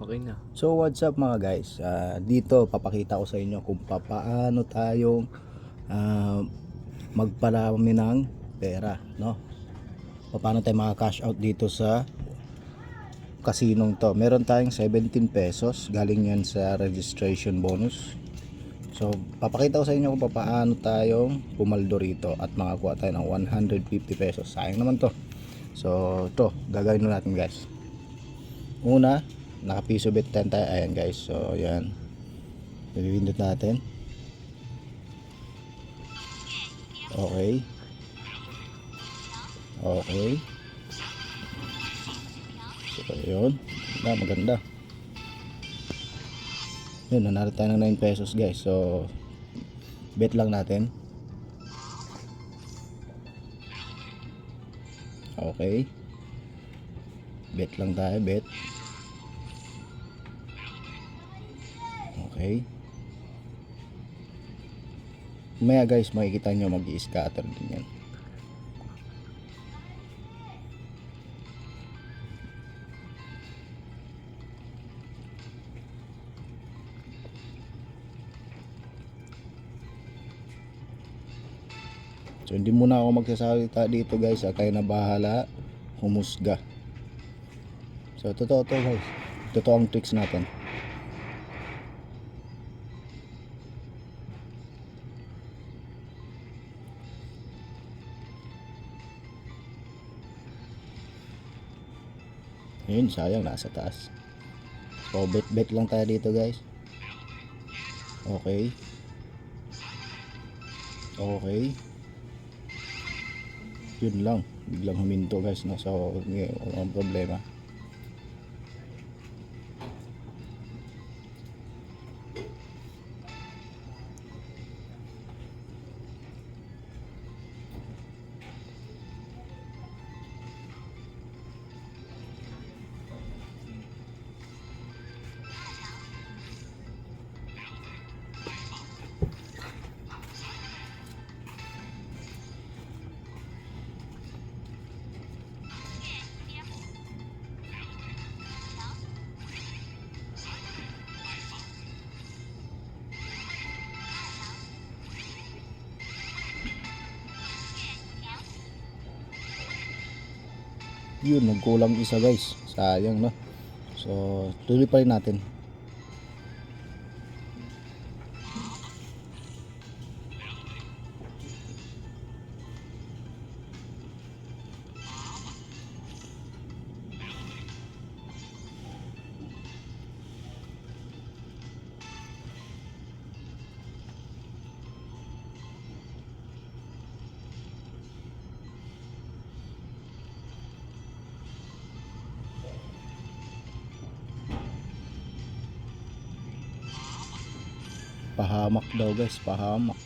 Okay na. So what's up mga guys, dito papakita ko sa inyo kung paano tayong ah, magparami ng pera, no? Paano tayo maka-cash out dito sa kasinong to. Meron tayong 17 pesos, galing yan sa registration bonus. So papakita ko sa inyo kung paano tayong pumaldo rito at makakuha tayo ng 150 pesos. Sayang naman to. So to gagawin natin guys. Una, naka piso bet 10 tayo. Ayan guys, so yan, pipindot natin. Okay, okay, so yun na, maganda yun, nanalo tayo ng 9 pesos guys. So bet lang natin. Okay, bet lang tayo, bet. Okay, maya guys makikita nyo mag-i-scatter din yan. So hindi muna ako magsasalita dito guys, kayo na bahala humusga. So totoo to guys, totoo ang tricks natin. Yun, sayang nasa taas. So bet lang tayo dito guys. Okay, okay, yun lang, biglang huminto guys, no? So walang problema. Yun, nagkulang isa guys, sayang, no? So tuloy pa rin natin. Pahamak daw guys, pahamak.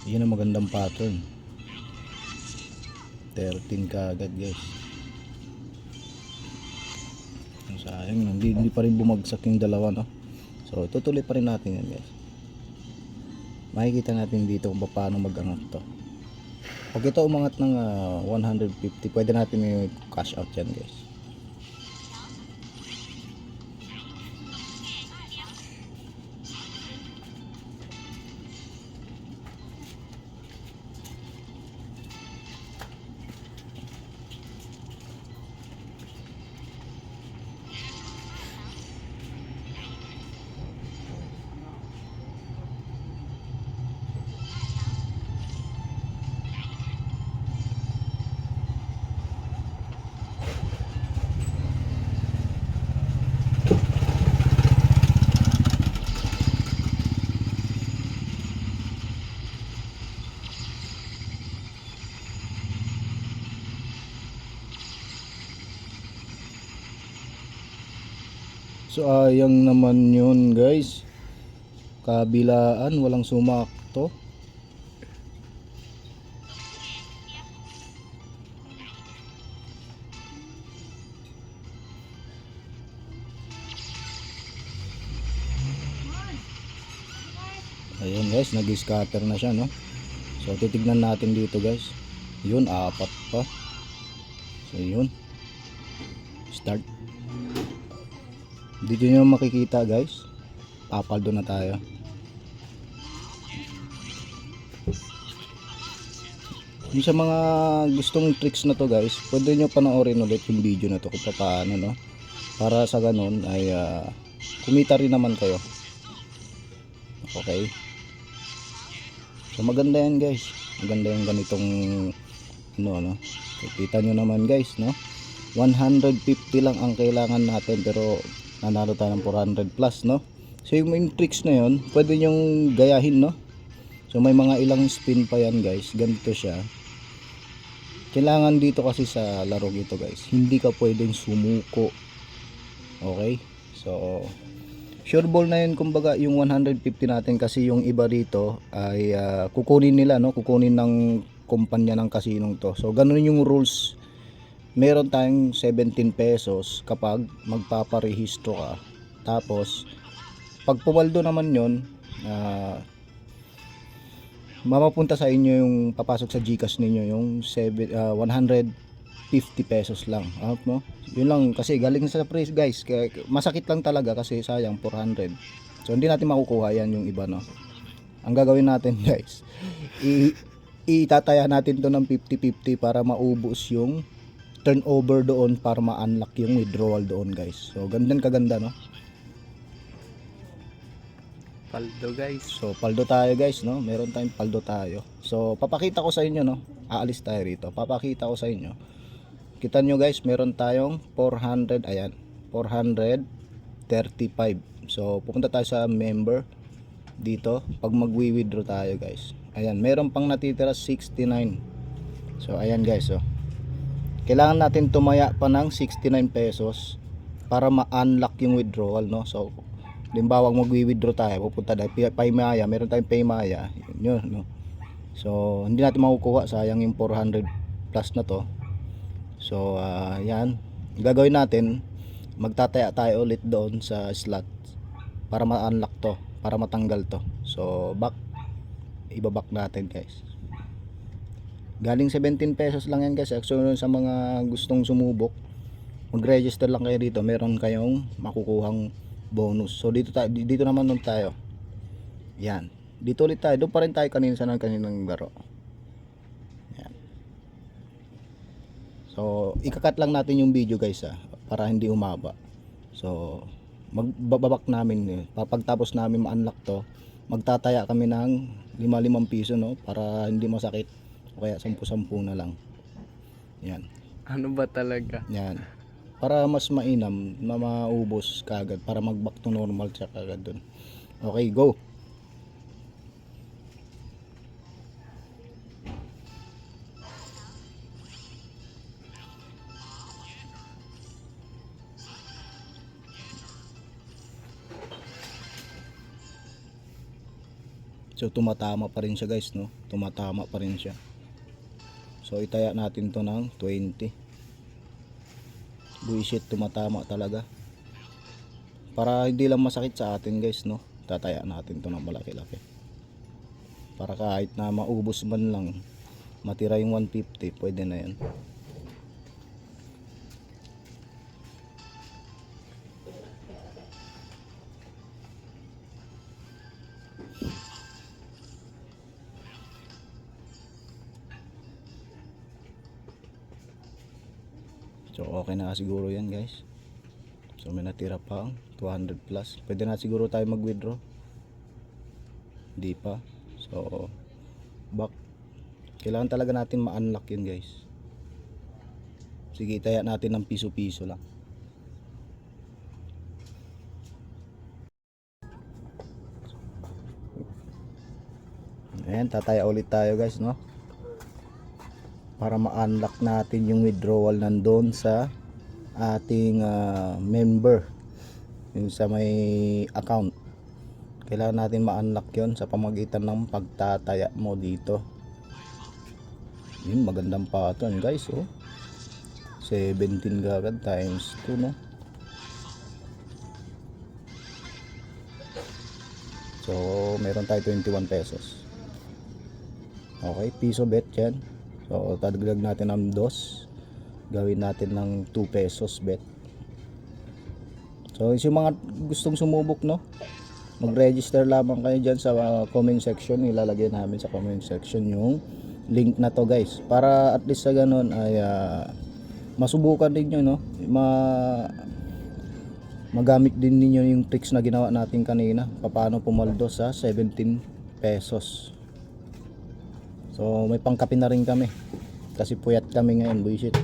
Yun ang magandang pattern. 13 ka agad guys. Ang sayang, hindi pa rin bumagsak yung dalawa, no? So tutuloy pa rin natin yan guys. Makikita natin dito kung paano mag-angat to. Pag ito umangat ng 150, pwede natin i-cash out yan guys. So ayang naman yun guys, kabilaan, walang sumakto. Ayun guys, nag-scatter na siya, no? So titignan natin dito guys. Yun, apat pa. So yun, start. Dito nyo makikita guys, papaldo na tayo. Yung sa mga gustong tricks na to guys, pwede nyo panoorin ulit yung video na to kung paano, no? Para sa ganun ay kumita rin naman kayo. Okay, so maganda yan guys, maganda yung ganitong ano. Kita nyo naman guys, no? 150 lang ang kailangan natin, pero nanalo tayo ng 400 plus, no? So yung tricks na yun, pwede nyong gayahin, no? So may mga ilang spin pa yan guys. Ganito siya. Kailangan dito kasi sa laro ito guys, hindi ka pwedeng sumuko. Okay, so sure ball na yun, kumbaga yung 150 natin, kasi yung iba dito ay kukunin nila, no? Kukunin ng kumpanya ng kasinong to. So ganun yung rules. Meron tayong 17 pesos kapag magpaparehistro ka. Tapos pag pumaldo naman yun, mapapunta sa inyo yung papasok sa GCash ninyo yung 150 pesos lang. No? Yun lang, kasi galing sa price guys. Kaya masakit lang talaga kasi sayang 400. So hindi natin makukuha yan yung iba, no. Ang gagawin natin guys, itataya natin to ng 50-50 para maubos yung turnover doon, para ma-unlock yung withdrawal doon guys. So gandan kaganda, no. Paldo guys. So paldo tayo guys, no. Meron tayong paldo tayo. So papakita ko sa inyo, no. Aalis tayo rito. Papakita ko sa inyo. Kita nyo guys, meron tayong 400, ayan, 435. So pupunta tayo sa member dito. Pag magwi-withdraw tayo guys, ayan, meron pang natitira 69. So ayan guys, oh. Kailangan natin tumaya pa ng 69 pesos para ma-unlock yung withdrawal, no. So halimbawa magwi-withdraw tayo, pupunta tayo Paymaya, meron tayong Paymaya, yun, no. So hindi natin makukuha, sayang yung 400 plus na to. So yan, gagawin natin, magtataya tayo ulit doon sa slot para ma-unlock to, para matanggal to. So ibaback natin guys. Galing 17 pesos lang yan guys. Actually sa mga gustong sumubok, mag-register lang kayo dito, meron kayong makukuhang bonus. So dito naman nun tayo. Yan, dito ulit tayo, doon pa rin tayo kanina sa kaninang laro. Yan. So ikakat lang natin yung video guys, para hindi umaba. So magbabak namin, pagtapos namin ma-unlock to, magtataya kami ng 5 piso, no, para hindi masakit, o kaya 10 na lang. Yan. Ano ba talaga? Yan, para mas mainam na maubos kagad, para mag back to normal siya kagad dun. Okay, go. So tumatama pa rin siya guys, no. Tumatama pa rin siya. So itaya natin to ng 20. Buisit, tumatama talaga. Para hindi lang masakit sa atin guys, no. Tataya natin to ng malaki-laki. Para kahit na maubos man lang, matira yung 150, pwede na yan. So okay na siguro yan guys. So may natira pa ang 200 plus. Pwede na siguro tayo mag-withdraw. Hindi pa. So back. Kailangan talaga natin ma-unlock yun guys. Sige, taya natin ng piso-piso lang. Ayan, tataya ulit tayo guys, no. Para ma-unlock natin yung withdrawal nandun sa ating member, yung sa may account. Kailangan natin ma-unlock yun sa pamagitan ng pagtataya mo dito. Yun, magandang pattern guys, oh. 17 gagad times 2, no. So meron tayo 21 pesos. Okay, piso bet yan. So tadagdag natin ng dos. Gawin natin ng 2 pesos bet. So yung mga gustong sumubok, no, mag-register lamang kayo dyan sa comment section. Ilalagay namin sa comment section yung link na to guys, para at least sa ganun ay masubukan din nyo, no, magamit din ninyo yung tricks na ginawa natin kanina, paano pumaldo sa 17 pesos. So may pangkape na rin kami kasi puyat kami ngayon, buisit.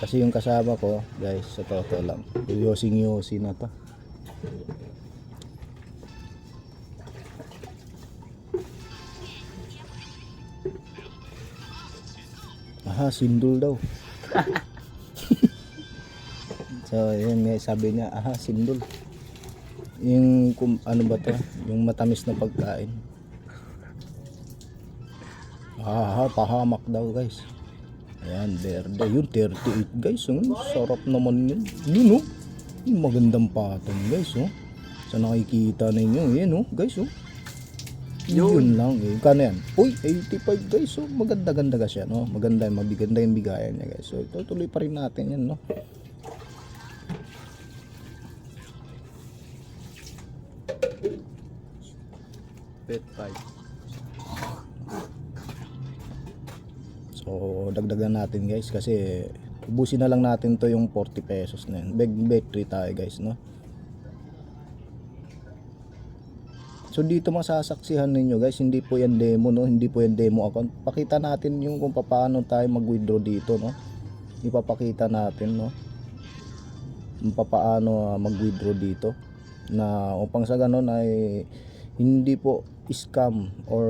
Kasi yung kasama ko guys, sa totoo lang, yosing-yosi na to. Aha, sindol daw. So yun guys, sabi niya, aha, sindol. Yung ano ba to, yung matamis na pagkain. Aha, pahamak daw guys. Ayan, berde yun, 38 guys. Sarap naman yun. Yun, oh, yung magandang patong guys, oh. Sa nakikita ninyo, yan, oh guys, oh. Yun lang eh. Kano yan? Uy, 85 guys. So maganda-ganda ka siya, no? Maganda, mabiganda yung bigayan niya guys. So tutuloy pa rin natin yan, no? Bet 5. So dagdagan natin guys kasi ubusin na lang natin to yung 40 pesos na yan. Bet 3 tayo guys, no? So dito masasaksihan ninyo guys, hindi po yan demo, no, hindi po yan demo account. Pakita natin yung kung paano tayo mag-withdraw dito, no. Ipapakita natin, no, kung paano mag-withdraw dito, na upang sa ganun ay hindi po scam or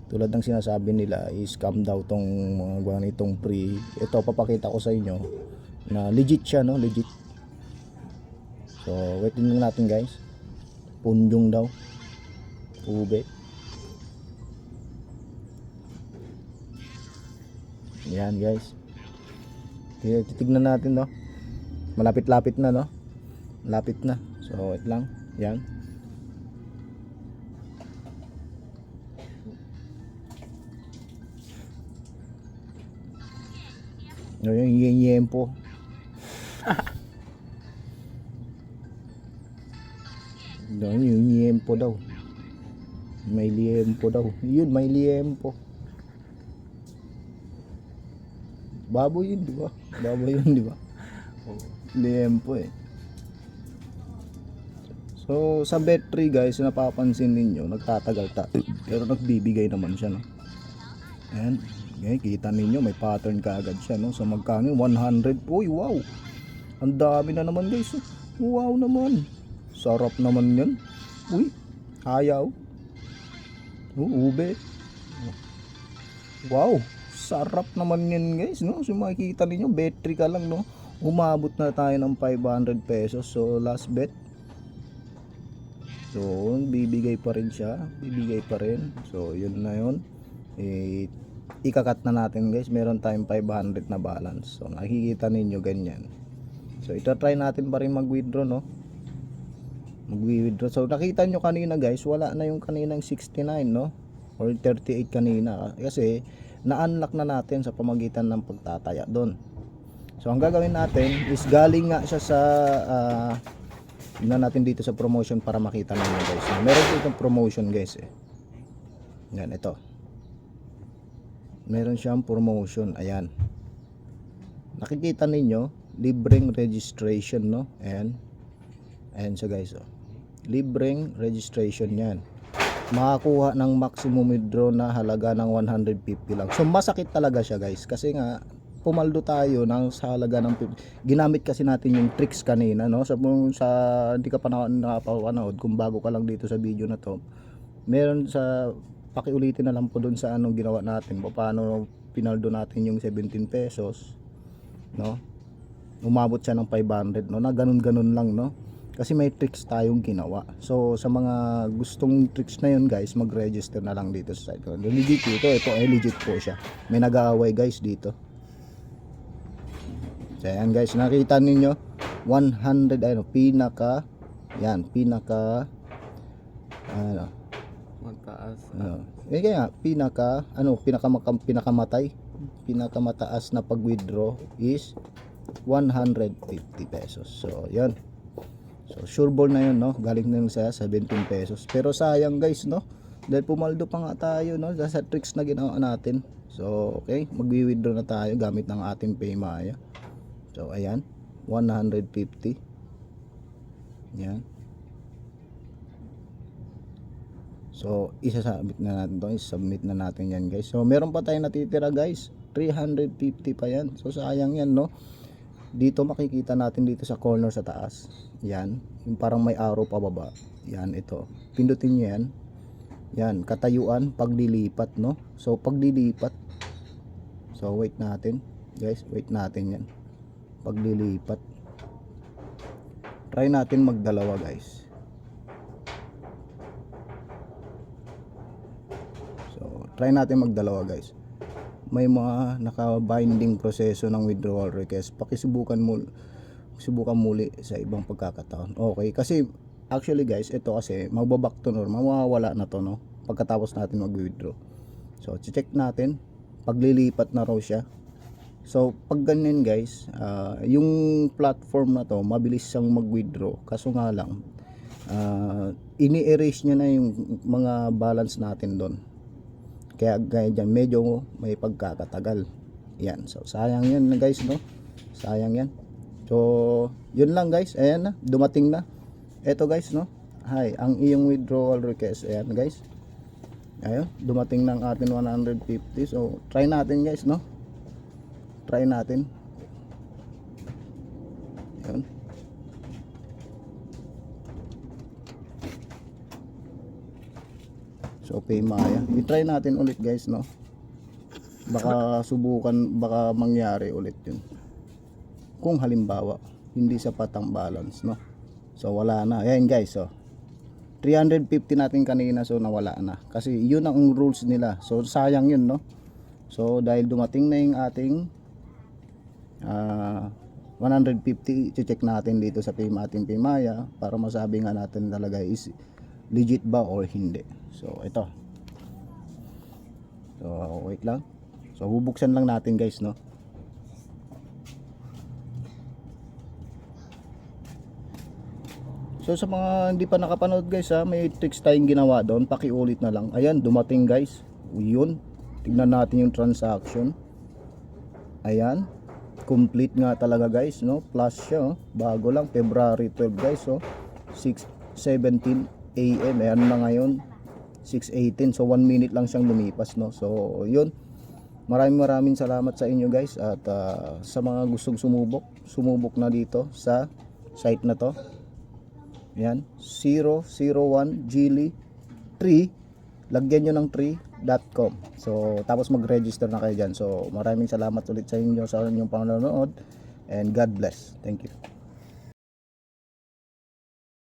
tulad ng sinasabi nila scam daw tong mga ganitong free. Ito papakita ko sa inyo na legit siya, no, legit. So waitin lang natin guys. Punjong daw, ube. Yan guys, titignan natin, no, malapit-lapit na, no, malapit na. So wait lang, yan. Yung yempo. Yung liempo daw. May liempo daw. Yun, may liempo. Baboy yun, di ba? Baboy yun, di ba? Liempo eh. So, sa bet3 guys, napapansin ninyo, nagtatagal pero nagbibigay naman siya, no? Ayan. Okay, kita ninyo, may pattern kaagad siya, no? So, magkano? 100. Uy, wow! Ang dami na naman guys. Wow naman. Sarap naman yan. Uy, ayaw. Ube. Wow, sarap naman yan guys, no? So makikita niyo, bet 3 ka lang, no? Umabot na tayo ng 500 pesos. So last bet. So bibigay pa rin siya, bibigay pa rin. So yun na yun. Ikakat na natin guys. Meron tayong 500 na balance. So nakikita ninyo ganyan. So ita-try natin pa rin mag-withdraw, no? Mag-withdraw. So nakita nyo kanina guys, wala na yung kaninang 69, no, or 38 kanina kasi na-unlock na natin sa pamagitan ng pagtataya doon. So ang gagawin natin is galing nga siya sa tingnan natin dito sa promotion para makita naman guys. So, meron dito promotion guys eh. Yan, ito. Meron siyang promotion, ayan. Nakikita ninyo, libreng registration, no? Ayan. Ayan siya guys, oh. Libreng registration yan. Makakuha ng maximum withdraw na halaga ng 150 lang. So masakit talaga siya guys, kasi nga pumaldo tayo ng sa halaga ng 50. Ginamit kasi natin yung tricks kanina, no? Sa hindi ka pa nakapanood, kung bago ka lang dito sa video na to, meron sa pakiulitin na lang po doon sa anong ginawa natin, paano pinaldo natin yung 17 pesos, no? Umabot siya ng 500, no, na ganun-ganun lang, no, kasi may tricks tayong ginawa. So sa mga gustong tricks na yun guys, mag-register na lang dito sa site ko. Legit ito ay legit po siya. May nag-aaway guys dito. So ayan guys, nakita ninyo, 100 ano, pinaka ano, Mataas. kaya pinakamataas na pag-withdraw is 150 pesos. So yan, so sure ball na yun, no? Galing na yun sa 17 pesos, pero sayang guys, no? Dahil pumaldo pa nga tayo, no? Sa tricks na ginawa natin. So okay, magwi-withdraw na tayo gamit ng ating Paymaya. So ayan, 150. Yan. So isasubmit na natin to, isubmit na natin yan guys. So meron pa tayong natitira guys, 350 pa yan. So sayang yan, no? Dito makikita natin dito sa corner sa taas, yan, yung parang may arrow pababa, yan, ito, pindutin nyo yan, yan, katayuan, paglilipat, no? So paglilipat, so wait natin guys, wait natin yan, paglilipat, try natin magdalawa guys. So try natin magdalawa guys. May mga naka-binding proseso ng withdrawal request. Pakisubukan muli sa ibang pagkakataon. Okay, kasi actually guys, ito kasi magbaback to normal, mawawala na to, no? Pagkatapos natin mag-withdraw. So check natin, paglilipat na raw siya. So pag ganyan guys, yung platform na to mabilis siyang mag-withdraw. Kaso nga lang, ini-erase niya na yung mga balance natin doon. Kaya dyan medyo may pagkakatagal. Yan, so sayang yan guys, no? Sayang yan. So yun lang guys, ayan na, dumating na. Eto guys, no? Hi, ang iyong withdrawal request. Ayan guys, ayun, dumating ng atin 150. So try natin guys, no? Try natin. Ayun. So Paymaya, i-try natin ulit guys, no? Baka subukan, baka mangyari ulit yun kung halimbawa hindi sapat ang balance, no? So wala na, ayan guys, so 350 natin kanina, so nawala na kasi yun ang rules nila. So sayang yun, no? So dahil dumating na yung ating 150, i-check natin dito sa ating Paymaya para masabi nga natin talaga is legit ba or hindi. So ito, so wait lang, so bubuksan lang natin guys, no? So sa mga hindi pa nakapanood guys, may tricks tayong ginawa doon, pakiulit na lang. Ayan, dumating guys, yun, tignan natin yung transaction. Ayan, complete nga talaga guys, no? Plus siya, bago lang, February 12 guys, so 6:17 AM, ayan na ngayon 6:18, so 1 minute lang siyang lumipas, no? So yun, maraming salamat sa inyo guys, at sa mga gustong sumubok na dito sa site na to. Yan, 001 Gili 3, lagyan nyo ng 3.com. So tapos mag-register na kayo dyan. So maraming salamat ulit sa inyo sa inyong panonood, and God bless. Thank you.